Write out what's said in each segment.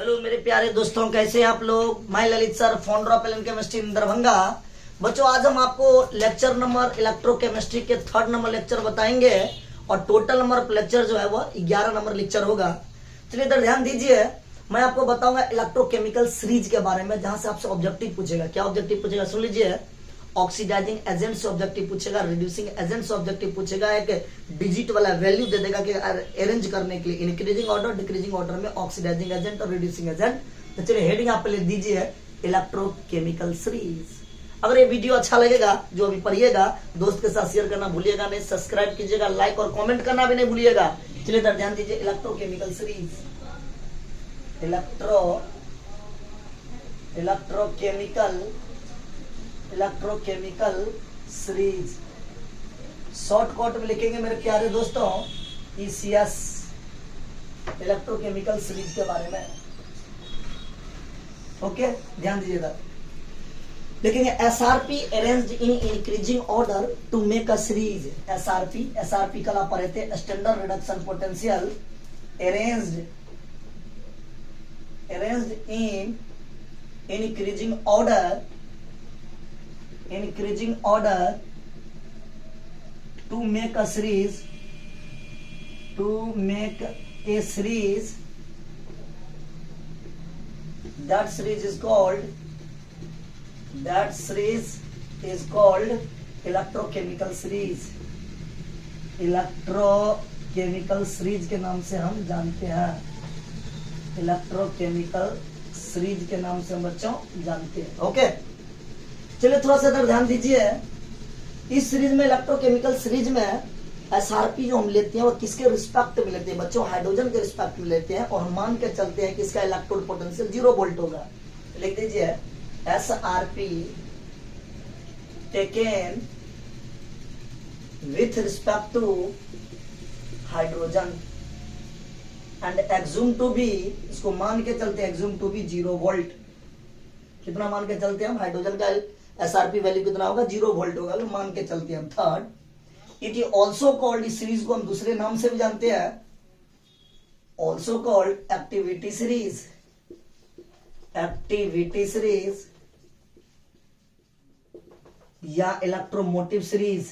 Hello मेरे प्यारे दोस्तों, कैसे हैं आप लोग। मैं Lalit sir, founder of Allen chemistry in Darbhanga. बच्चों, आज हम आपको लेक्चर नंबर इलेक्ट्रोकेमिस्ट्री के 3rd नंबर लेक्चर बताएंगे और टोटल नंबर लेक्चर जो है वो 11 नंबर लेक्चर होगा। चलिए इधर ध्यान दीजिए, मैं आपको बताऊंगा इलेक्ट्रोकेमिकल सीरीज के बारे में, जहां से आपसे ऑब्जेक्टिव पूछेगा। क्या ऑब्जेक्टिव पूछेगा सुन लीजिए। ऑक्सीडाइजिंग एजेंट से ऑब्जेक्टिव पूछेगा, रिड्यूसिंग एजेंट से ऑब्जेक्टिव पूछेगा, एक डिजिट वाला वैल्यू दे देगा कि अरेंज करने के लिए इंक्रीजिंग ऑर्डर डिक्रीजिंग ऑर्डर में ऑक्सीडाइजिंग एजेंट और रिड्यूसिंग एजेंट। तो चलिए हेडिंग आप लिख दीजिए इलेक्ट्रोकेमिकल सीरीज। अगर ये वीडियो अच्छा लगेगा जो अभी पढ़िएगा, दोस्त के साथ शेयर करना भूलिएगा नहीं, सब्सक्राइब कीजिएगा, लाइक और कमेंट करना भी नहीं भूलिएगा। चलिए इधर ध्यान दीजिए, electrochemical series, electrochemical series. Shortcut में लिखेंगे मेरे प्यारे दोस्तों ECS, इलेक्ट्रोकेमिकल सीरीज के बारे में। ओके, ध्यान दीजिएगा। लिखेंगे SRP arranged in increasing order to make a series. SRP कल आप पढ़े थे, standard reduction potential. Arranged in increasing order to make a series, that series is called electrochemical series। Electrochemical series के नाम से हम जानते हैं, इलेक्ट्रोकेमिकल सीरीज के नाम से हम बच्चों जानते हैं। ओके, चलिए थोड़ा सा इधर ध्यान दीजिए। इस सीरीज में, इलेक्ट्रोकेमिकल सीरीज में SRP जो हम लेते हैं वो किसके रिस्पेक्ट में लेते हैं बच्चों? हाइड्रोजन के रिस्पेक्ट में लेते हैं, और हम मान के चलते हैं कि इसका इलेक्ट्रोड पोटेंशियल 0 वोल्ट होगा। लिख दीजिए SRP taken with respect to hydrogen and assume to be, इसको मान के चलते हैं एग्जूम टू बी 0 वोल्ट। कितना मान के चलते हैं हम? हाइड्रोजन का SRP वैल्यू कितना होगा? 0 वोल्ट होगा, तो मान के चलते हैं हम। Third, it is also called, इस सीरीज को हम दूसरे नाम से भी जानते हैं, ऑल्सो कॉल्ड एक्टिविटी सीरीज या इलेक्ट्रोमोटिव सीरीज।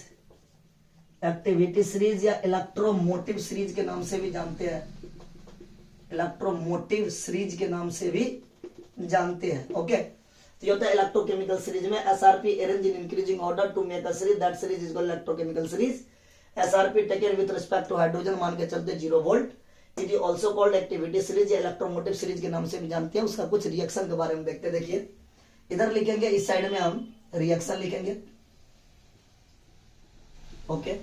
एक्टिविटी सीरीज या इलेक्ट्रोमोटिव सीरीज के नाम से भी जानते हैं, इलेक्ट्रोमोटिव सीरीज के नाम से भी जानते हैं। ओके, तो ये होता है इलेक्ट्रोकेमिकल सीरीज में SRP arrange in increasing order to make a series, that series is called electrochemical series. SRP taken with respect to hydrogen, मान के चलते 0 volt. It is also called activity series या electromotive series के नाम से भी जानते हैं। उसका कुछ रिएक्शन के बारे में देखते। देखिए इधर लिखेंगे, इस साइड में हम रिएक्शन लिखेंगे। ओके,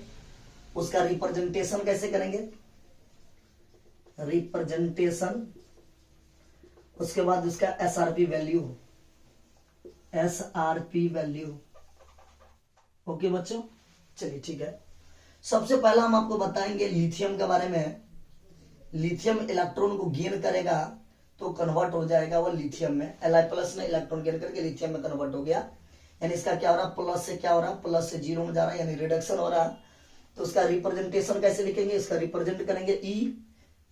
उसका रिप्रेजेंटेशन कैसे करेंगे? रिप्रेजेंटेशन, उसके बाद उसका SRP वैल्यू। ओके बच्चों, चलिए ठीक है। सबसे पहला हम आपको बताएंगे लिथियम के बारे में। लिथियम इलेक्ट्रॉन को गेन करेगा तो कन्वर्ट हो जाएगा वो लिथियम में। Li+ ने इलेक्ट्रॉन गेन करके लिथियम में कन्वर्ट हो गया, यानी इसका क्या हो रहा? प्लस से क्या हो रहा? प्लस से 0 में जा रहा है, यानी रिडक्शन हो रहा। तो उसका रिप्रेजेंटेशन कैसे लिखेंगे? इसका रिप्रेजेंट करेंगे E,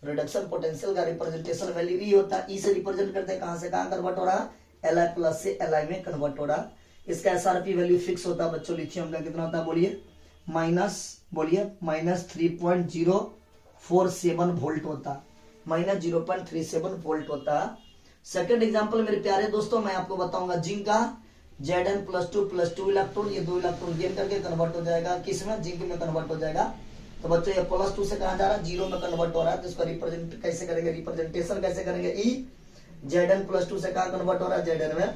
रिडक्शन पोटेंशियल का रिप्रेजेंटेशन वैल्यू E होता है। E से रिप्रेजेंट करते हैं, कहां से कहां कन्वर्ट हो रहा? Li+ से Li में कन्वर्ट हो रहा। इसका SRP वैल्यू फिक्स होता है बच्चों। लिथियम का कितना होता है बोलिए? माइनस 3.047 वोल्ट होता, -0.37 वोल्ट होता। सेकंड एग्जांपल मेरे प्यारे दोस्तों, मैं आपको बताऊंगा जिंक का। Zn+2+2 इलेक्ट्रॉन, ये 2 इलेक्ट्रॉन गेन करके कन्वर्ट हो जाएगा किसमें? जिंक में कन्वर्ट हो जाएगा। तो बच्चों ये +2 से कहां जा रहा है? 0 में कन्वर्ट हो रहा है। तो इसका रिप्रेजेंट कैसे करेंगे? रिप्रेजेंटेशन कैसे करेंगे? E, Zn+2 से कहां कन्वर्ट हो रहा है? Zn में।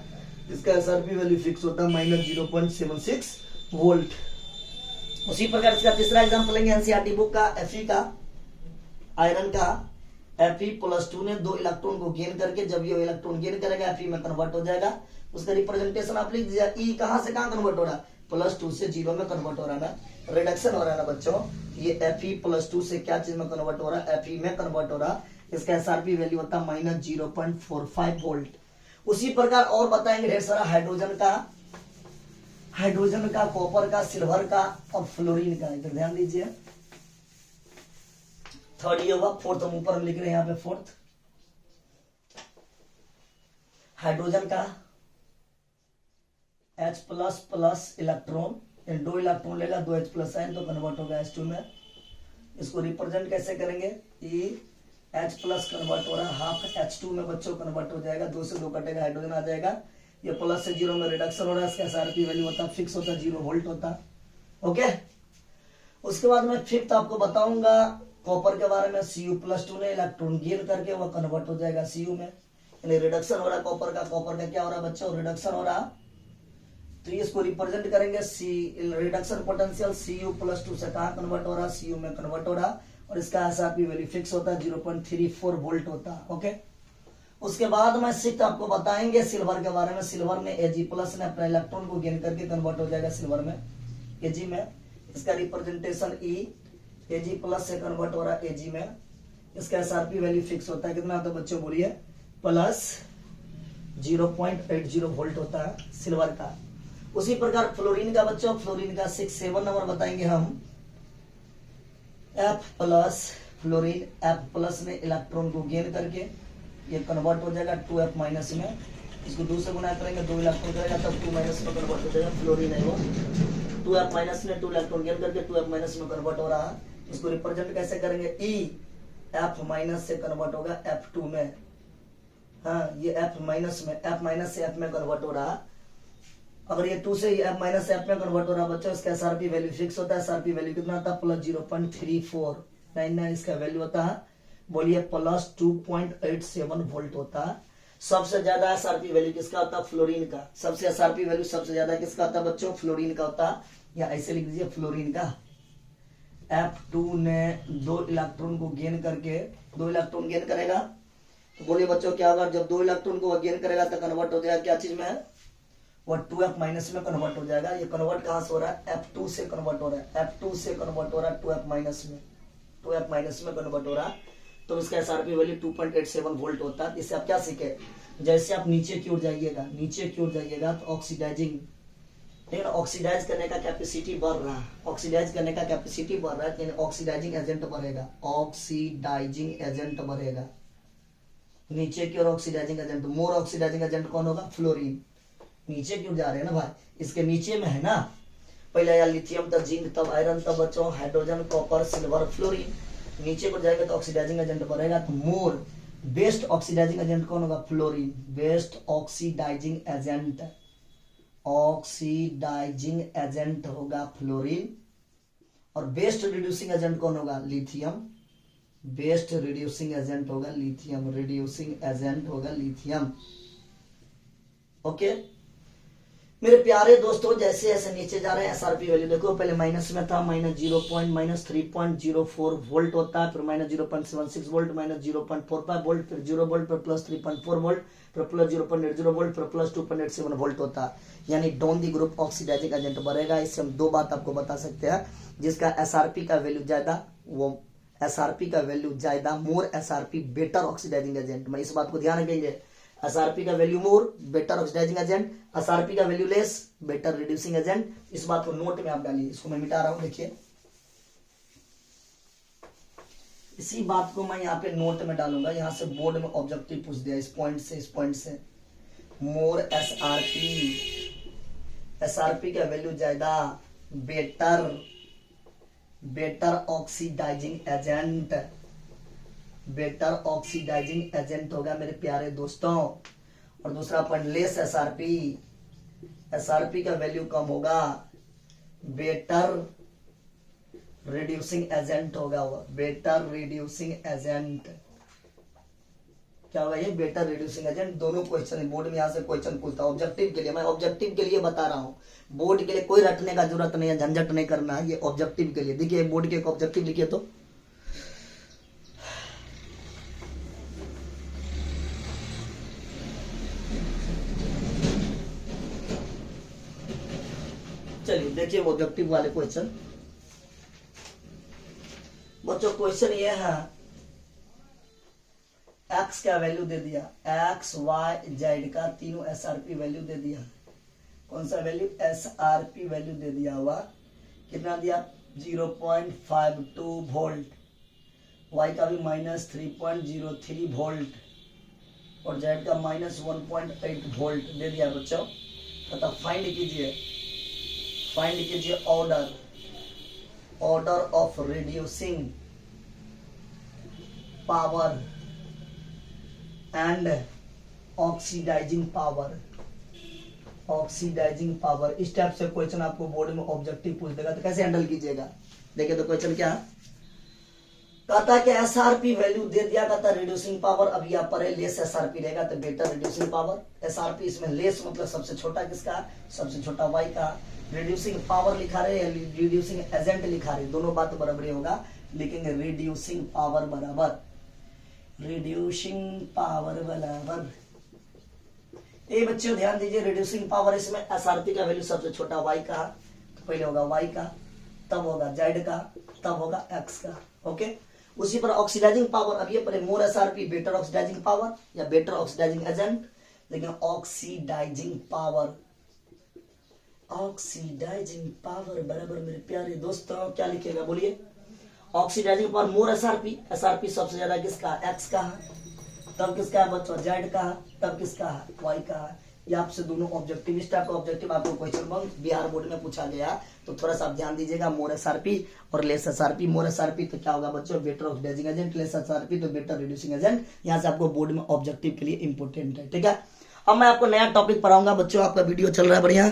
इसका SRP वैल्यू फिक्स होता है -0.76 वोल्ट। उसी प्रकार इसका तीसरा एग्जांपल लेंगे NCERT बुक का, Fe का, आयरन का। Fe+2 ने 2 इलेक्ट्रॉन को गेन करके, जब ये इलेक्ट्रॉन गेन करेगा Fe में कन्वर्ट हो जाएगा। उसका रिप्रेजेंटेशन आप लिख दीजिए। E कहां से कहां कन्वर्ट हो रहा है? +2 से 0 में कन्वर्ट हो रहा है ना, रिडक्शन हो रहा है ना बच्चों। ये Fe+2 से क्या चीज में कन्वर्ट हो रहा है? Fe में कन्वर्ट हो रहा। इसका SRP वैल्यू होता है -0.45 वोल्ट। उसी प्रकार और बताएंगे ढेर सारा हाइड्रोजन का, कॉपर का, सिल्वर का और फ्लोरीन का। इधर ध्यान दीजिए। थर्ड ये होगा। फोर्थ हम ऊपर में लिख रहे हैं यहाँ पे फोर्थ। हाइड्रोजन का H प्लस प्लस इलेक्ट्रॉन, दो इलेक्ट्रॉन लेगा, दो H प्लस आयन, तो कन्वर्ट होगा H2 में। इसको रिप्रेजेंट कैसे करेंगे, E H प्लस कन्वर्ट हो रहा है, हाफ H2 में बच्चों कन्वर्ट हो जाएगा, दो से दो कटेगा, हाइड्रोजन आ जाएगा, ये प्लस से जीरो में रिडक्शन हो रहा है, इसका SRP वैल्यू होता फिक्स होता 0 वोल्ट होता। ओके, उसके बाद मैं फिफ्थ आपको बताऊंगा कॉपर के बारे में। Cu+2 ने इलेक्ट्रॉन गेन करके वह कन्वर्ट हो जाएगा Cu में, यानी रिडक्शन हो रहा है कॉपर का क्या हो रहा है बच्चों, रिडक्शन हो रहा। तो इसको रिप्रेजेंट करेंगे रिडक्शन पोटेंशियल Cu+2 से कहा कन्वर्ट हो रहा, Cu में कन्वर्ट हो रहा, और इसका SRP वैल्यू फिक्स होता है 0.34 वोल्ट होता। ओके, उसके बाद मैं सिक्स आपको बताएंगे सिल्वर के बारे में। सिल्वर में Ag+ ने अपना इलेक्ट्रॉन को गेन करके कन्वर्ट हो जाएगा सिल्वर में, Ag में, इसका रिप्रेजेंटेशन E Ag+ से कन्वर्ट हो रहा है Ag में, इसका SRP वैल्यू फिक्स होता है कितना, तो बच्चों बोलिए प्लस 0.80 वोल्ट होता है सिल्वर का। उसी प्रकार फ्लोरीन का बच्चों, फ्लोरीन का 6-7 नंबर बताएंगे हम। F+, फ्लोरीन F+ ने इलेक्ट्रॉन को गेन करके ये कन्वर्ट हो जाएगा 2F- में, इसको 2 से गुना करेंगे, 2 इलेक्ट्रॉन करेगा तब 2- में कन्वर्ट हो जाएगा, फ्लोरीन है वो। 2F- ने 2 इलेक्ट्रॉन गेन करके 2F- में कन्वर्ट हो रहा है, इसको रिप्रेजेंट कैसे करेंगे, E F- से कन्वर्ट होगा F2 में, हाँ ये F- से F में कन्वर्ट हो रहा। अगर ये 2 से F- से F में कन्वर्ट हो रहा बच्चों, इसका SRP वैल्यू फिक्स होता है, SRP वैल्यू कितना था, प्लस 0.3499 इसका वैल्यू होता है, बोलिए प्लस 2.87 वोल्ट होता है। सबसे ज्यादा SRP वैल्यू किसका होता है, फ्लोरीन का। सबसे SRP वैल्यू सबसे ज्यादा किसका होता है बच्चों, फ्लोरीन का होता है, या ऐसे लिख दीजिए फ्लोरीन का। F2 ने 2 इलेक्ट्रॉन को गेन करके, 2 इलेक्ट्रॉन गेन करेगा, तो बोलिए बच्चों क्या होगा, जब 2 इलेक्ट्रॉन को गेन करेगा तो कन्वर्ट हो जाएगा क्या चीज में, वो 2F- में कन्वर्ट हो जाएगा। ये कन्वर्ट कहां से हो रहा है, F2 से कन्वर्ट हो रहा है, F2 से कन्वर्ट हो रहा है 2F- में, 2F- में कन्वर्ट हो रहा है, तो इसका SRP वैल्यू 2.87 वोल्ट होता है। इससे आप क्या सीखे, जैसे आप नीचे की ओर जाइएगा, तो ऑक्सीडाइजिंग, लेकिन ऑक्सीडाइज करने का कैपेसिटी बढ़ रहा है, ऑक्सीडाइज करने का कैपेसिटी बढ़ रहा है, ऑक्सीडाइजिंग एजेंट बढ़ेगा, ऑक्सीडाइजिंग एजेंट बढ़ेगा नीचे की ओर, ऑक्सीडाइजिंग एजेंट, मोर ऑक्सीडाइजिंग एजेंट कौन होगा, फ्लोरीन। नीचे क्यों जा रहे हैं ना भाई, इसके नीचे में है ना, पहले आया लिथियम, तब जिंक, तब आयरन, तब बच्चों हाइड्रोजन, कॉपर, सिल्वर, फ्लोरीन। नीचे को जाएगा तो ऑक्सीडाइजिंग एजेंट बढ़ेगा, तो मोर बेस्ट ऑक्सीडाइजिंग एजेंट कौन होगा, fluorine. Best oxidising agent, oxidising agent होगा फ्लोरीन। और बेस्ट रिड्यूसिंग एजेंट कौन होगा, लिथियम। बेस्ट रिड्यूसिंग एजेंट होगा लिथियम, रिड्यूसिंग एजेंट होगा लिथियम। ओके मेरे प्यारे दोस्तों, जैसे जैसे नीचे जा रहे हैं SRP वैल्यू देखो, पहले माइनस में था, -3.04 वोल्ट होता है, फिर -0.76 वोल्ट, -0.45 वोल्ट, फिर 0 वोल्ट, फिर +3.4 वोल्ट, फिर +0.80 वोल्ट, फिर +2.87 वोल्ट होता है, यानी down the group oxidising agent बढ़ेगा। इससे हम दो बात आपको बता सकते हैं, जिसका SRP का वैल्यू ज्यादा, वो SRP का वैल्यू ज्यादा, more SRP better oxidising agent. मैं इस बात को ध्यान रखेंगे, SRP का value more better oxidising agent, SRP का value less better reducing agent. इस बात को नोट में आप डालिए, इसको मैं मिटा रहा हूं, देखिए इसी बात को मैं यहाँ पे नोट में डालूंगा, यहां से बोर्ड में ऑब्जेक्टिव पूछ दिया, इस पॉइंट से मोर SRP का वैल्यू ज्यादा, better oxidising agent, better oxidising agent होगा मेरे प्यारे दोस्तों। और दूसरा पॉइंट लेस SRP का वैल्यू कम होगा, बेटर रिड्यूसिंग एजेंट होगा वो, बेटर रिड्यूसिंग एजेंट क्या होगा, ये बेटर रिड्यूसिंग एजेंट। दोनों क्वेश्चन बोर्ड में यहाँ से क्वेश्चन पूछता है ऑब्जेक्टिव के लिए, मैं ऑब्जेक्टिव के लिए बता रहा हूँ, बोर्ड के लिए कोई रटने का जरूरत नहीं है, झंझट नहीं करना है, ये ऑब्जेक्टिव के लिए। देखिए बोर्ड के ऑब्जेक्टिव लिखिए, तो चलिए देखिए ऑब्जेक्टिव वाले क्वेश्चन। बच्चों क्वेश्चन ये है, एक्स का वैल्यू दे दिया, एक्स वाई जेड का तीनों SRP वैल्यू दे दिया। कौन सा वैल्यू, SRP वैल्यू दे दिया हुआ, कितना दिया 0.52 वोल्ट, वाई का भी -3.03 वोल्ट, और जेड का -1.8 वोल्ट दे दिया बच्चों। तथा फाइंड कीजिए order of reducing power and oxidising power. इस टाइप से क्वेश्चन आपको बोर्ड में ऑब्जेक्टिव पूछ देगा, तो कैसे हैंडल कीजिएगा। देखिए तो क्वेश्चन क्या कहता है कि एसआरपी वैल्यू दे दिया, कहता है रिड्यूसिंग पावर। अब यहाँ पर है लेस एसआरपी रहेगा तो बेटर रिड्यूसिंग पावर। एसआरपी इसमें लेस मतलब सबसे छोटा किसका, सबसे छोटा वाई का। रिड्यूसिंग पावर लिखा रहे या रिड्यूसिंग एजेंट लिखा रहे, दोनों बात बराबर होगा। लिखेंगे रिड्यूसिंग पावर बराबर ये बच्चों ध्यान दीजिए, रिड्यूसिंग पावर इसमें एसआरपी का वैल्यू सबसे छोटा वाई का, तो पहले होगा वाई का, तब होगा जेड का, तब होगा एक्स का। ओके, उसी पर ऑक्सीडाइजिंग पावर, अब ये पर more SRP better oxidising power या बेटर ऑक्सीडाइजिंग एजेंट। लेकिन ऑक्सीडाइजिंग पावर बराबर मेरे प्यारे दोस्तों क्या लिखेगा बोलिए। Oxidising power more SRP, SRP सबसे ज्यादा किसका, एक्स का है, तब किसका है बच्चों, जेड का है, तब किसका है, वाई का है। ये आपसे दोनों ऑब्जेक्टिव, इस टाइप का ऑब्जेक्टिव आपको क्वेश्चन बैंक बिहार बोर्ड में पूछा गया, तो थोड़ा सा आप ध्यान दीजिएगा। मोर एसआरपी और लेस एसआरपी। मोर एसआरपी तो क्या होगा बच्चों, better oxidising agent. Less SRP तो बेटर रिड्यूसिंग एजेंट। यहाँ से आपको बोर्ड में ऑब्जेक्टिव के लिए इंपोर्टेंट है, ठीक है। अब मैं आपको नया टॉपिक पढ़ाऊंगा बच्चों। आपका वीडियो चल रहा है बढ़िया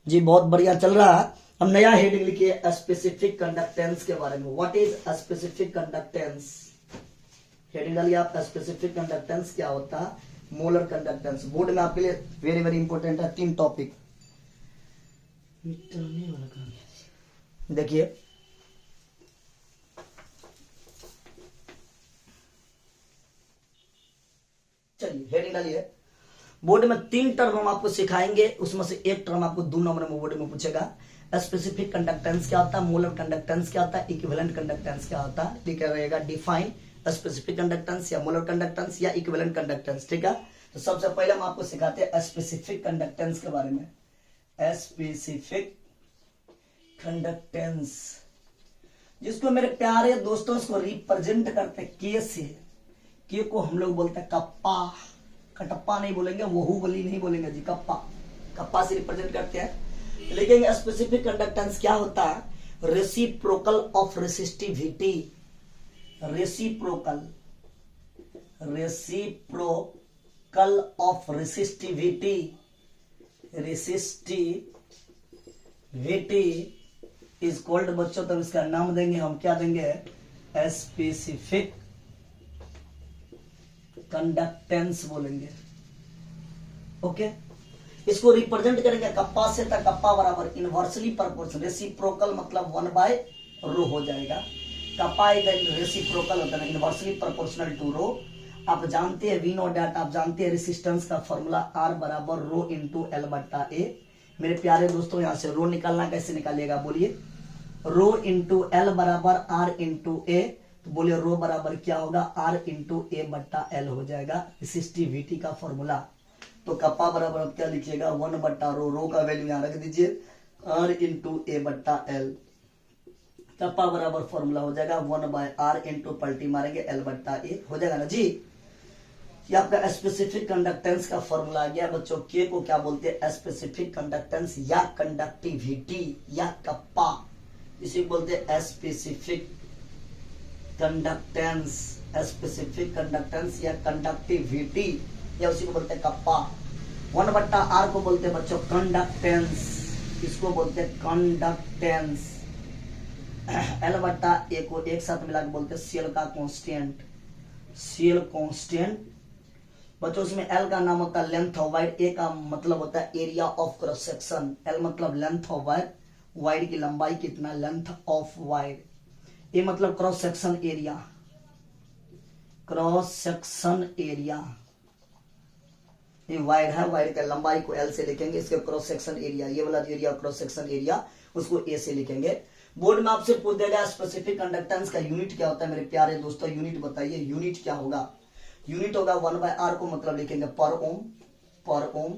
जी, बहुत बढ़िया चल रहा है। हम नया हेडिंग लिखिए स्पेसिफिक कंडक्टेंस के बारे में। What is specific conductance, heading डालिए आप। स्पेसिफिक कंडक्टेंस क्या होता है, मोलर कंडक्टेंस। बोर्ड में आपके लिए वेरी वेरी इंपॉर्टेंट है, 3 टॉपिक। देखिए चलिए हेडिंग डालिए। बोर्ड में 3 टर्म हम आपको सिखाएंगे, उसमें से एक टर्म आपको 2 नंबर में बोर्ड में पूछेगा। स्पेसिफिक कंडक्टेंस क्या होता है, मोलर कंडक्टेंस क्या होता है, इक्विवेलेंट कंडक्टेंस क्या होता है। लिखा रहेगा डिफाइन स्पेसिफिक कंडक्टेंस या मोलर कंडक्टेंस या इक्विवेलेंट कंडक्टेंस, ठीक है। तो सबसे पहले हम आपको सिखाते हैं स्पेसिफिक कंडक्टेंस के बारे में। स्पेसिफिक कंडक्टेंस जिसको मेरे प्यारे दोस्तों इसको रिप्रेजेंट करते के से, के को हम लोग बोलते हैं कप्पा, कटप्पा नहीं बोलेंगे, बाहुबली नहीं बोलेंगे जी, कप्पा, कप्पा से रिप्रेजेंट करते हैं। लेकिन स्पेसिफिक कंडक्टेंस क्या होता है, reciprocal of resistivity. Reciprocal of resistivity is called बच्चों, तब इसका नाम देंगे हम, क्या देंगे, स्पेसिफिक कंडक्टेंस बोलेंगे। ओके, इसको रिप्रेजेंट करेंगे कप्पा से, तक कप्पा बराबर इनवर्सली प्रोपोर्शनल। रेसिप्रोकल मतलब 1/ρ हो जाएगा। कप्पा एक रेसिप्रोकल होता है, इनवर्सली प्रोपोर्शनल टू रो। आप जानते हैं वी नो डैट, आप जानते हैं रेसिस्टेंस का फॉर्मूला R बराबर रो इंटू L बट्टा A। मेरे प्यारे दोस्तों यहाँ से रो निकालना कैसे निकालिएगा बोलिए, रो इंटू L बराबर R इंटू A, तो बोलिए रो बराबर क्या होगा, R इंटू A बट्टा L हो जाएगा, रेसिस्टिविटी का फॉर्मूला। तो कप्पा बराबर आप क्या लिखिएगा, 1 बट्टा रो का वैल्यू यहाँ रख दीजिए, R इंटू A बट्टा L। कप्पा बराबर फॉर्मूला हो जाएगा 1/R इंटू पलटी मारेंगे L बट्टा A हो जाएगा ना जी। ये आपका स्पेसिफिक कंडक्टेंस का फॉर्मूला आ गया बच्चों। के को क्या बोलते हैं, स्पेसिफिक कंडक्टेंस या कंडक्टिविटी या कप्पा, इसे बोलते हैं स्पेसिफिक कंडक्टेंस। स्पेसिफिक कंडक्टेंस या कंडक्टिविटी या उसी को बोलते हैं कप्पा। 1/R को बोलते हैं बच्चों कंडक्टेंस, इसको बोलते हैं कंडक्टेंस। L बट्टा A को एक साथ मिला के बोलते हैं सेल का कांस्टेंट, सेल कांस्टेंट। बच्चों उसमें L का नाम होता है लेंथ ऑफ वायर, A का मतलब होता है area of cross section. L मतलब लेंथ ऑफ वायर, वायर की लंबाई कितना, लेंथ ऑफ वायर। A मतलब cross section area, cross section area. ये वायर है, वायर का लंबाई को L से लिखेंगे, इसके क्रॉस सेक्शन एरिया, ये वाला एरिया क्रॉस सेक्शन एरिया उसको A से लिखेंगे। बोर्ड में आपसे पूछ देगा स्पेसिफिक कंडक्टेंस का यूनिट क्या होता है मेरे प्यारे दोस्तों, यूनिट बताइए, यूनिट क्या होगा। यूनिट होगा 1/R को मतलब लिखेंगे पर ओम, पर ओम।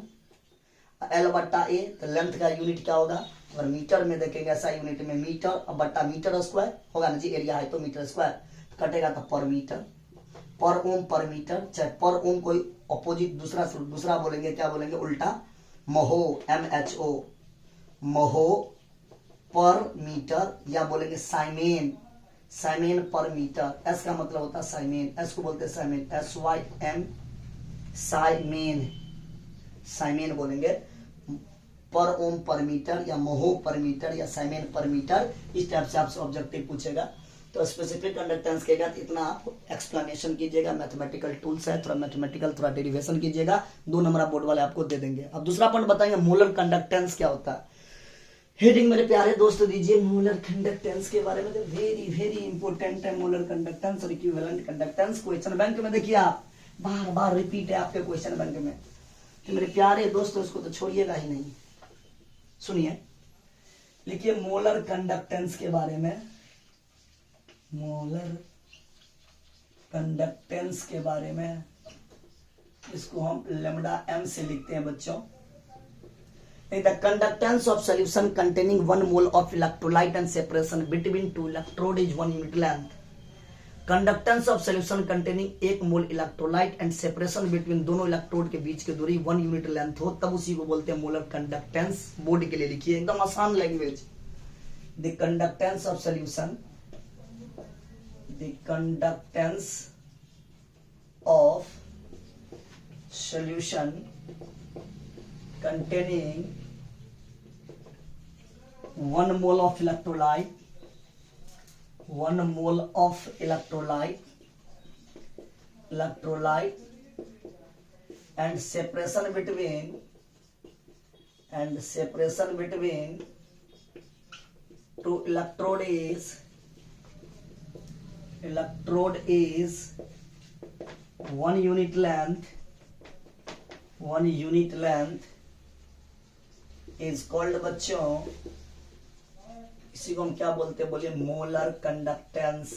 L बट्टा A तो लेंथ का यूनिट क्या होगा, अगर मीटर में देखेंगे ऐसा यूनिट में मीटर, अब बट्टा मीटर स्क्वायर होगा ना जी, एरिया है तो मीटर स्क्वायर, कटेगा तो पर मीटर, पर ओम पर मीटर। चाहे पर ओम कोई ऑपोजिट दूसरा बोलेंगे, क्या बोलेंगे, उल्टा, महो, MHO, महो पर मीटर, या बोलेंगे साइमेन, साइमेन पर मीटर। एस का मतलब होता है साइमेन, एस को बोलते हैं साइमेन, SYM, साइमेन, साइमेन बोलेंगे, पर ओम पर मीटर या महो पर मीटर या साइमेन पर मीटर, इस टाइप से आपसे ऑब्जेक्टिव पूछेगा। तो स्पेसिफिक कंडक्टेंस के बाद इतना आप एक्सप्लेनेशन कीजिएगा, मैथमेटिकल टूल्स है, थोड़ा मैथमेटिकल थोड़ा डेरिवेशन कीजिएगा, 2 नंबर बोर्ड वाले आपको दे देंगे। अब दूसरा पॉइंट बताएंगे मोलर कंडक्टेंस क्या होता है। हेडिंग मेरे प्यारे दोस्त दीजिए मोलर कंडक्टेंस के बारे में, वेरी वेरी इंपॉर्टेंट है मोलर कंडक्टेंस और इक्विवेलेंट कंडक्टेंस। क्वेश्चन बैंक में देखिए आप, बार बार रिपीट है आपके क्वेश्चन बैंक में, तो मेरे प्यारे दोस्तों इसको तो छोड़िएगा ही नहीं। सुनिए, लिखिए मोलर कंडक्टेंस के बारे में, मोलर कंडक्टेंस के बारे में, इसको हम लैम्डा m से लिखते हैं बच्चों। The conductance of solution containing 1 mole of electrolyte and separation between 2 electrode is 1 unit length. Conductance of solution containing 1 mole electrolyte and separation between दोनों इलेक्ट्रोड के बीच की दूरी 1 यूनिट लेंथ हो, तब उसी को बोलते हैं मोलर कंडक्टेंस। बोर्ड के लिए लिखिए, एकदम आसान language. The conductance of solution, the conductance of solution containing 1 mole of electrolyte, 1 mole of electrolyte and separation between 2 electrode is 1 unit length is called बच्चों, इसी को हम क्या बोलते हैं, बोलिए मोलर कंडक्टेंस।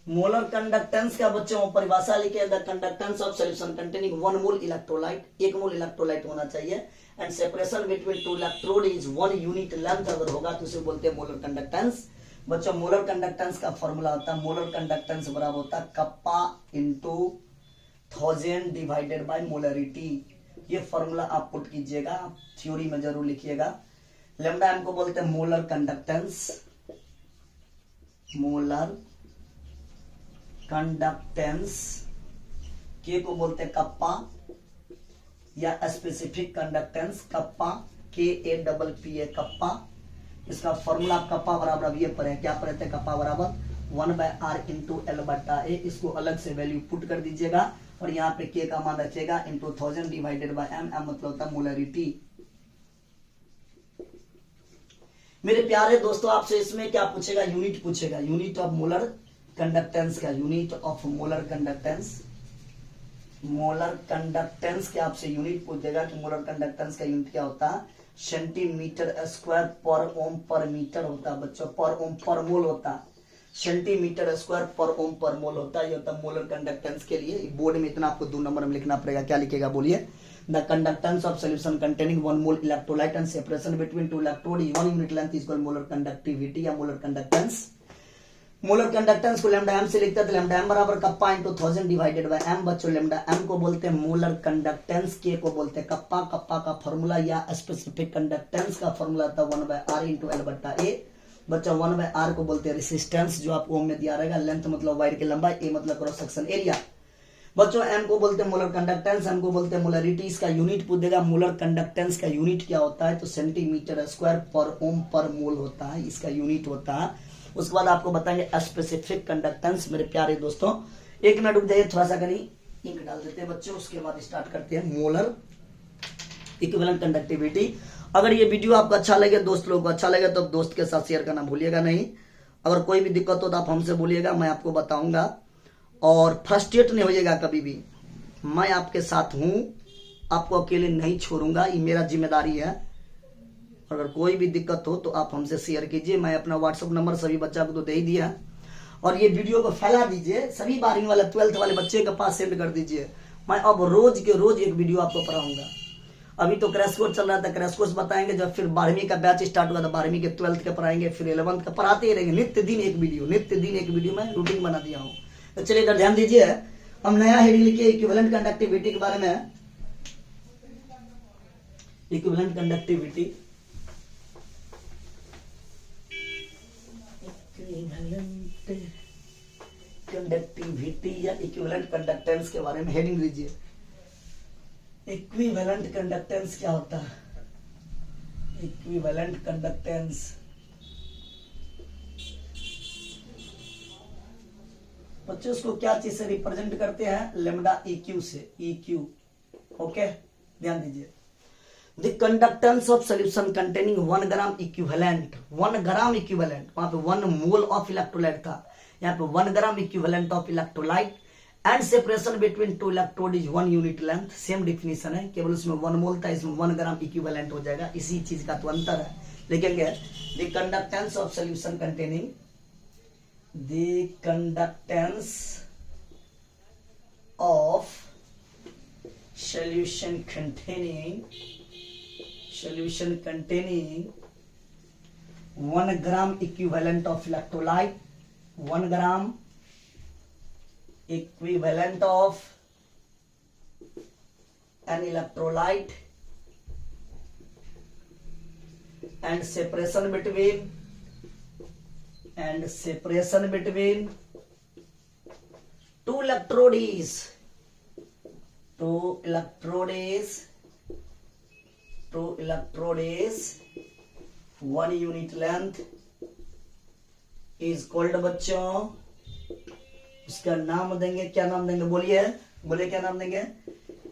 मोलर कंडक्टेंस का बच्चों परिभाषा लिखे, the conductance of solution containing 1 mole electrolyte, 1 mole electrolyte होना चाहिए, and separation between 2 electrode is 1 unit length अगर होगा तो उसे बोलते हैं मोलर कंडक्टेंस। बच्चों मोलर कंडक्टेंस का फॉर्मूला होता है, मोलर कंडक्टेंस बराबर होता है kappa into 1000 divided bye molarity. ये फॉर्मूला आप पुट कीजिएगा, थ्योरी में जरूर लिखिएगा। लैम्डा एम को बोलते हैं मोलर कंडक्टेंस, मोलर कंडक्टेंस, के को बोलते हैं कप्पा या specific conductance, kappa, KAPPA kappa. इसका फॉर्मूला कप्पा बराबर अब ये पढ़े, क्या पढ़े थे, कप्पा बराबर 1/r इंटू एल बटा ए। इसको अलग से वैल्यू पुट कर दीजिएगा और यहाँ पे के का मान रखिएगा into 1000 divided by M, M मतलब होता है मोलरिटी। मेरे प्यारे दोस्तों आपसे इसमें क्या पूछेगा, यूनिट पूछेगा, यूनिट ऑफ मोलर कंडक्टेंस का, unit of molar conductance. Molar conductance के आपसे यूनिट पूछेगा कि मोलर कंडक्टेंस का यूनिट क्या होता है, सेंटीमीटर स्क्वायर पर ओम पर मीटर होता है बच्चों, पर ओम पर मोल होता है, सेंटीमीटर स्क्वायर पर ओम पर मोल होता है। ये होता है मोलर कंडक्टेंस के लिए। बोर्ड में इतना आपको 2 नंबर में लिखना पड़ेगा, क्या लिखेगा बोलिए, the conductance of solution containing 1 mole electrolyte and separation between 2 electrode is 1 unit length is called molar conductivity या मोलर कंडक्टेंस। मोलर कंडक्टेंस को लैम्डा एम से लिखते हैं, तो लैम्डा एम बराबर kappa into 1000 divided by M. बच्चों lambda M को बोलते हैं मोलर कंडक्टेंस, के को बोलते हैं कप्पा, कप्पा का फॉर्मूला या स्पेसिफिक कंडक्टेंस का फॉर्मूला था 1/r इंटू एल बटा ए। बच्चा 1/r को बोलते हैं रेसिस्टेंस, जो आपको ओम में दिया रहेगा, लेंथ मतलब वायर की लंबाई, ए मतलब क्रॉस सेक्शन एरिया। बच्चों एम को बोलते हैं मोलर कंडक्टेंस, एम को बोलते हैं मोलरिटी। इसका यूनिट पूछ देगा, मोलर कंडक्टेंस का यूनिट क्या होता है, तो सेंटीमीटर स्क्वायर पर ओम पर मोल होता है, इसका यूनिट होता है। उसके बाद आपको बताएंगे स्पेसिफिक कंडक्टेंस। मेरे प्यारे दोस्तों 1 मिनट रुक जाइए, थोड़ा सा कहीं इंक डाल देते हैं बच्चों, उसके बाद स्टार्ट करते हैं मोलर इक्विवेलेंट कंडक्टिविटी। अगर ये वीडियो आपको अच्छा लगे, दोस्त लोगों को अच्छा लगे, तो दोस्त के साथ शेयर करना भूलिएगा नहीं। अगर कोई भी दिक्कत हो तो आप हमसे बोलिएगा, मैं आपको बताऊंगा। और फ्रस्ट्रेट नहीं होइएगा कभी भी, मैं आपके साथ हूं, आपको अकेले नहीं छोड़ूंगा, ये मेरा जिम्मेदारी है। अगर कोई भी दिक्कत हो तो आप हमसे शेयर कीजिए। मैं अपना व्हाट्सएप नंबर सभी बच्चा को तो दे ही दिया, और ये वीडियो को फैला दीजिए, सभी 12वीं वाले 12th वाले बच्चे के पास सेंड कर दीजिए। मैं अब रोज के रोज एक वीडियो आपको पढ़ाऊंगा। अभी तो क्रैश कोर्स चल रहा था, क्रैश कोर्स बताएंगे, जब फिर 12वीं का बैच स्टार्ट होगा तो 12वीं के 12th के पढ़ाएंगे, फिर 11th का पढ़ाते ही रहेंगे। नित्य दिन एक वीडियो, नित्य दिन एक वीडियो मैं रूटीन बना दिया हूँ। तो चलिए इधर ध्यान दीजिए, हम नया हेडिंग लिखिए इक्विवेलेंट कंडक्टिविटी के बारे में। इक्विवेलेंट कंडक्टिविटी, कंडक्टिविटी या इक्विवेलेंट कंडक्टेंस के बारे में हेडिंग लीजिए। इक्विवेलेंट कंडक्टेंस क्या होता है? इक्विवेलेंट कंडक्टेंस बच्चों उसको क्या चीज से रिप्रेजेंट करते हैं? लेमडा इक्यू से, इक्यू। ओके, ध्यान दीजिए। The conductance of solution containing 1 gram equivalent, 1 gram equivalent, वहां पे 1 मोल ऑफ इलेक्ट्रोलाइट था, यहाँ पे 1 gram equivalent of electrolyte and separation between 2 electrode is 1 unit length. Same definition है, केवल उसमें 1 मोल था, इसमें 1 ग्राम इक्विवेलेंट हो जाएगा, इसी चीज का तो अंतर है। लिखेंगे the conductance of solution containing, the conductance of solution containing 1 gram equivalent of electrolyte, 1 gram equivalent of an electrolyte and separation between 2 electrodes, 1 unit length is called बच्चों, उसका नाम देंगे, क्या नाम देंगे? बोलिए क्या नाम देंगे?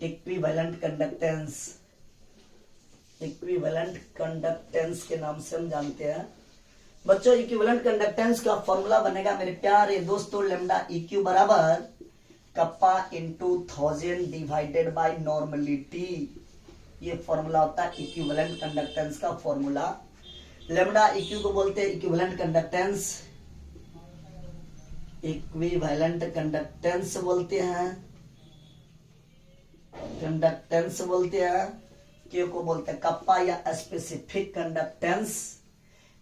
Equivalent conductance. इक्विवेलेंट कंडक्टेंस के नाम से हम जानते हैं बच्चों। इक्विवेलेंट कंडक्टेंस का फॉर्मूला बनेगा मेरे प्यारे दोस्तों, लेमडा इक्यू बराबर kappa into 1000 divided bye normality. ये फॉर्मूला होता है इक्विवेलेंट कंडक्टेंस का फॉर्मूला। लेमडा इक्यू को बोलते हैं इक्विवेलेंट कंडक्टेंस, इक्विवेलेंट कंडक्टेंस बोलते हैं, कंडक्टेंस बोलते हैं। क्यू को बोलते हैं कप्पा या स्पेसिफिक कंडक्टेंस।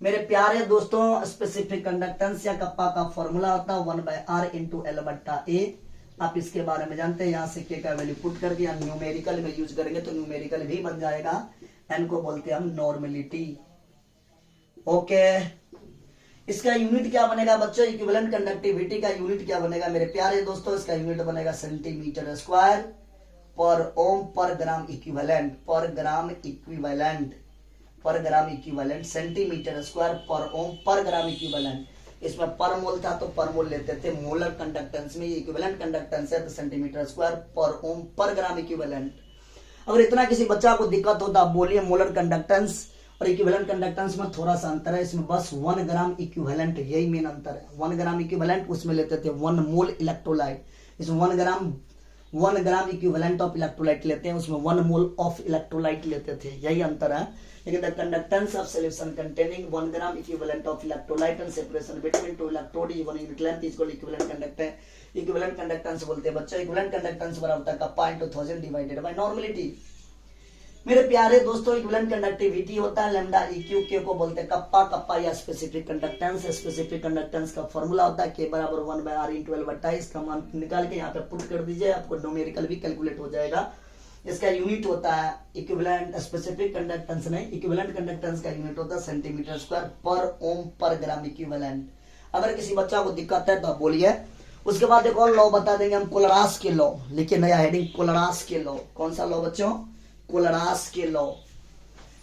मेरे प्यारे दोस्तों, स्पेसिफिक कंडक्टेंस या कप्पा का फॉर्मूला होता है 1/r इंटू एल बट्टा ए। आप इसके बारे में जानते हैं, यहाँ से के का वैल्यू पुट करके या न्यूमेरिकल में यूज करेंगे तो न्यूमेरिकल भी बन जाएगा। एन को बोलते हैं हम नॉर्मलिटी। ओके, इसका यूनिट क्या बनेगा बच्चों? इक्विवेलेंट कंडक्टिविटी का यूनिट क्या बनेगा मेरे प्यारे दोस्तों? इसका यूनिट बनेगा सेंटीमीटर स्क्वायर पर ओम पर ग्राम इक्विवेलेंट, पर ग्राम इक्विवेलेंट, पर ग्राम इक्विवेलेंट, सेंटीमीटर स्क्वायर पर ओम पर ग्राम इक्विवेलेंट। इसमें पर मोल था तो पर मोल लेते थे, मोलर कंडक्टेंस में इक्विवेलेंट कंडक्टेंस है तो सेंटीमीटर स्क्वायर पर ओम पर ग्राम इक्विवेलेंट। अगर इतना किसी बच्चा को दिक्कत होता आप बोलिए, मोलर कंडक्टेंस और इक्विवेलेंट कंडक्टेंस में थोड़ा सा अंतर है, इसमें बस 1 ग्राम इक्विवेलेंट, यही मेन अंतर है। 1 ग्राम इक्विवेलेंट, उसमें लेते थे 1 मोल इलेक्ट्रोलाइट, इसमें 1 ग्राम इक्विवेलेंट ऑफ इलेक्ट्रोलाइट लेते हैं, उसमें 1 मोल ऑफ इलेक्ट्रोलाइट लेते थे, यही अंतर है। लेकिन the conductance of solution containing 1 gram equivalent of electrolyte and separation between 2 electrode is 1 unit length is called equivalent conductance. Equivalent conductance बोलते हैं बच्चों। इक्विवेलेंट कंडक्टेंस बराबर होता है kappa into 1000 divided bye normality. मेरे प्यारे दोस्तों, इक्विवेलेंट कंडक्टिविटी होता है लेमडा इक्यू, के को बोलते हैं कप्पा, कप्पा या स्पेसिफिक कंडक्टेंस। स्पेसिफिक कंडक्टेंस का फॉर्मूला होता है के बराबर 1/r इंटू एल बट्टा। इसका मान निकाल के यहाँ पे पुट कर दीजिए, आपको न्यूमेरिकल भी कैलकुलेट हो जाएगा। इसका यूनिट होता है इक्विवेलेंट, स्पेसिफिक कंडक्टेंस नहीं, इक्विवेलेंट कंडक्टेंस का यूनिट होता है सेंटीमीटर स्क्वायर पर ओम पर ग्राम इक्विवेलेंट। अगर किसी बच्चा को दिक्कत है तो आप बोलिए। उसके बाद एक और लॉ बता देंगे हम, कोलरास के लॉ। लिखिए नया हेडिंग, कोलरास के लॉ। कौन सा लॉ बच्चों? कोलरास के लॉ।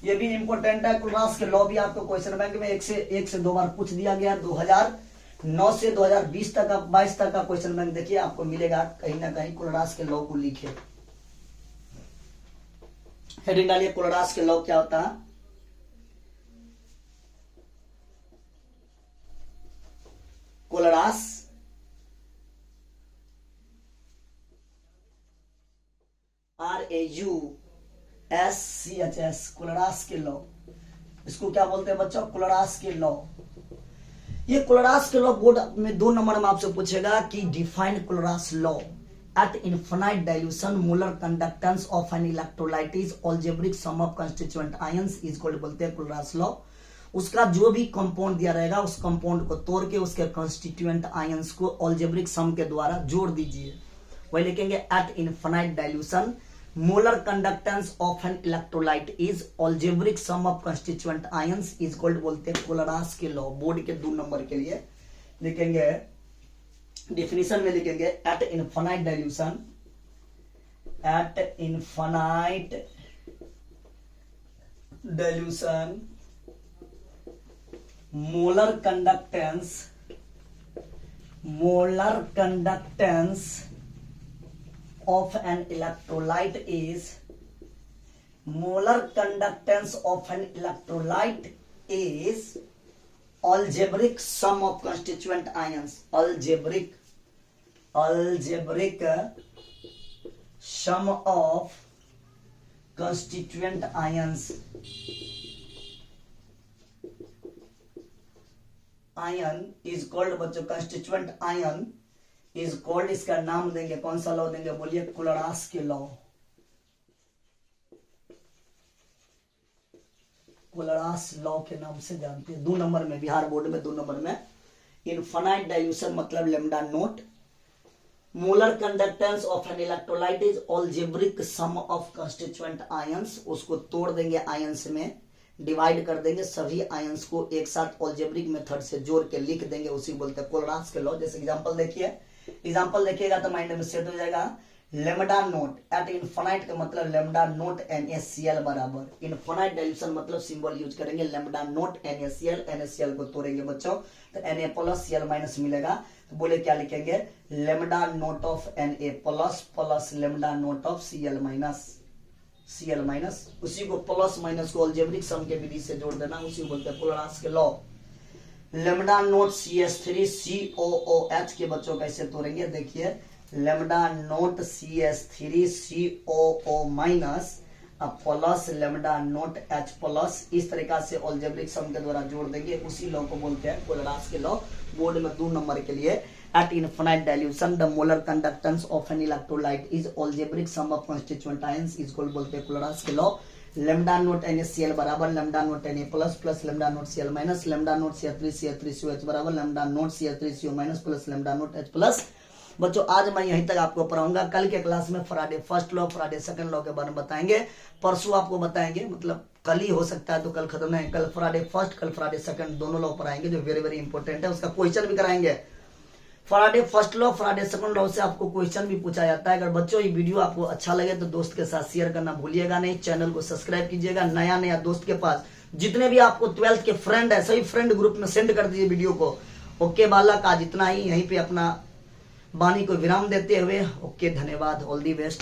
ये भी इंपॉर्टेंट है। कोलरास के लॉ भी आपको क्वेश्चन बैंक में एक से 2 बार पूछ दिया गया। 2009 से 2020 तक का 22 तक का क्वेश्चन बैंक देखिए, आपको मिलेगा कहीं ना कहीं। कोलरास के लॉ को लिखे, हेडिंग डालिए कोलरास के लॉ क्या होता है। कोलरास RAUSCHS, कोलरास के लॉ। इसको क्या बोलते हैं बच्चों? कोलरास के लॉ। ये कोलरास के लॉ बोर्ड में 2 नंबर में आपसे पूछेगा कि define Kohlrausch law. At infinite dilution, molar conductance of an electrolyte is algebraic sum of constituent ions is called बोलते हैं कोलरास लॉ। उसका जो भी कंपाउंड दिया रहेगा उस कंपाउंड को तोड़ के उसके कॉन्स्टिट्यूएंट आयंस को अलजेब्रिक सम के द्वारा जोड़ दीजिए। वही लिखेंगे at infinite dilution molar conductance of an electrolyte is algebraic sum of constituent ions is called, बोलते हैं कोलरास के लॉ। बोर्ड के 2 नंबर के लिए लिखेंगे, डेफिनेशन में लिखेंगे at infinite dilution, eight infinite dilution molar conductance of an electrolyte is algebraic sum of constituent ions, algebraic sum of constituent ions, ion is called, बच्चों कंस्टिट्यूएंट आयन इज कॉल्ड, इसका नाम देंगे, कौन सा लॉ देंगे, बोलिए कोलरास के लॉ। कोलरास लॉ के नाम से जानते हैं। 2 नंबर में, बिहार बोर्ड में 2 नंबर में, इनफाइनाइट डाइल्यूशन मतलब lambda naught, molar conductance of an electrolyte is algebraic sum of constituent ions, उसको तोड़ देंगे आयंस में, डिवाइड कर देंगे, सभी आयंस को एक साथ अलजेब्रिक मेथड से जोड़ के लिख देंगे, उसी बोलते हैं कोलरास के लॉ। जैसे एग्जांपल देखिए, एग्जांपल देखिएगा तो माइंड में सेट हो जाएगा। लेमडा नोट एट इनफाइनाइट का मतलब लेमडा नोट NaCl बराबर, इनफाइनाइट डाइल्यूशन मतलब सिंबल यूज करेंगे लेमडा नोट NaCl, NaCl को तोड़ेंगे बच्चों तो Na प्लस Cl माइनस मिलेगा, तो बोले क्या लिखेंगे, lambda note of Na plus plus lambda note of Cl minus, उसी को प्लस माइनस को अलजेब्रिक सम के विधि से जोड़ देना, उसी को बोलते हैं कोलरास के law. Lambda note CH3 COOH के बच्चों कैसे तोड़ेंगे, देखिए lambda note CH3 COO minus plus lambda note H plus, इस तरीका से अलजेब्रिक सम के द्वारा जोड़ देंगे, उसी लॉ को बोलते हैं कोलरास के लॉ। बोर्ड में 2 नंबर के लिए, at infinite dilution the molar conductance of an electrolyte is algebraic sum of constituent ions is called, बोलते हैं कोलरास के लॉ। लेमडा नोट NaCl बराबर lambda note Na plus plus lambda note Cl minus, lambda note CH3CH3COH बराबर lambda note CH3CO minus plus lambda note H plus. बच्चों आज मैं यहीं तक आपको पढ़ाऊंगा, कल के क्लास में Friday first law, Friday second law के बारे में बताएंगे, परसों आपको बताएंगे, मतलब कल ही हो सकता है तो कल खत्म नहीं, कल फ्राइडे फर्स्ट, कल फ्राइडे सेकंड दोनों लॉ पढ़ाएंगे जो वेरी वेरी इंपॉर्टेंट है, उसका क्वेश्चन भी कराएंगे। Friday first law, Friday second law से आपको क्वेश्चन भी पूछा जाता है। अगर बच्चों ये वीडियो आपको अच्छा लगे तो दोस्त के साथ शेयर करना भूलिएगा नहीं, चैनल को सब्सक्राइब कीजिएगा, नया दोस्त के पास, जितने भी आपको 12th के फ्रेंड है सभी फ्रेंड ग्रुप में सेंड कर दीजिए वीडियो को। ओके बालक, आज इतना ही, यहीं पे अपना वाणी को विराम देते हुए ओके, धन्यवाद, ऑल दी बेस्ट।